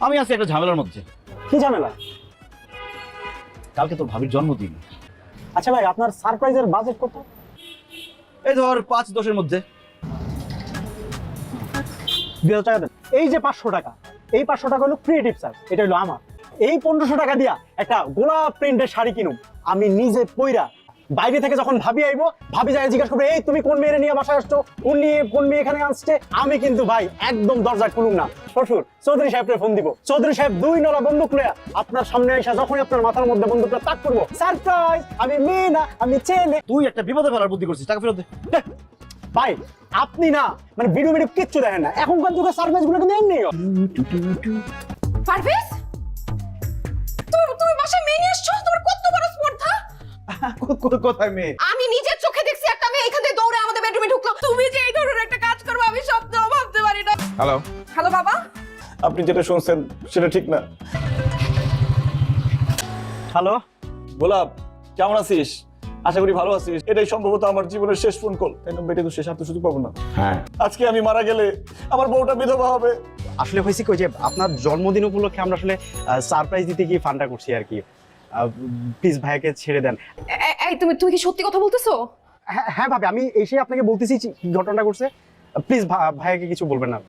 আমি আছি একটা ঝামেলার মধ্যে। কি ঝামেলা? কালকে তোর ভাবির জন্মদিন। আচ্ছা ভাই, আপনার সারপ্রাইজের বাজেট কত? এই ধর 5-10-এর মধ্যে। 2000 টাকা দেন। এই যে 500 টাকা, এই 500 টাকা হলো ক্রিয়েটিভ চার্জ, এটা হলো আমার। এই 1500 টাকা দিয়া একটা গোলাপ প্রিন্টের শাড়ি কিনুম, আমি নিজে পইরা বাইরে থেকে যখন ভাবি আইবো, ভাবি যায় জিজ্ঞাসা করবে, এই তুমি কোন মেয়ে নিয়ে বাসায় আসছো, কোন মেয়ে এখানে আসছে। আমি কিন্তু ভাই একদম দরজা খুলুম না, শ্বশুর চৌধুরী সাহেবকে ফোন দিব। চৌধুরী সাহেব 2 নলা বন্দুক লয়া আপনার সামনে এসে যখনই আপনার মাথার মধ্যে বন্দুকটা তাক করবো, সারপ্রাইজ, আমি মেয়ে না আমি ছেলে। তুই একটা বিপদে ফেলার বুদ্ধি করছিস, টাকা ফেরত দে। ভাই আপনি না মানে ভিডিও কিচ্ছু দেখেন না, এখনকার যুগে সারপ্রাইজ গুলো কিন্তু এমনি হয়। পারভেজ, তুমি বাসায় মেয়ে নিয়ে আসছো? তোমার কত বড় স্পর্ধা! কোথায় মেয়ে? আমি নিজের চোখে দেখছি একটা মেয়ে এখান থেকে দৌড়ে আমাদের বেডরুমে ঢুকলো। তুমি যে এই ধরনের একটা কাজ করবে আমি স্বপ্নেও ভাবতে পারি না। হ্যালো, হ্যালো বাবা। আপনি যেটা শুনছেন সেটা ঠিক না। হ্যালো, গোলাপ, কেমন আছিস? আশা করি ভালো আছিস। এটাই সম্ভবত আমার জীবনের শেষ ফোন কল, তাই না? বেটে তো শেষ, আর তো সুযোগ পাবো না। হ্যাঁ, আজকে আমি মারা গেলে আমার বউটা বিধবা হবে। আসলে হয়েছে কি যে আপনার জন্মদিন উপলক্ষে আমরা আসলে সারপ্রাইজ দিতে গিয়ে ফান্ডা করছি আর কি। প্লিজ ভাইয়াকে ছেড়ে দেন। এই তুমি কি সত্যি কথা বলতেছো? হ্যাঁ ভাবি, আমি এসে আপনাকে বলতেছি কি ঘটনাটা করছে। প্লিজ ভাইয়াকে কিছু বলবেন না।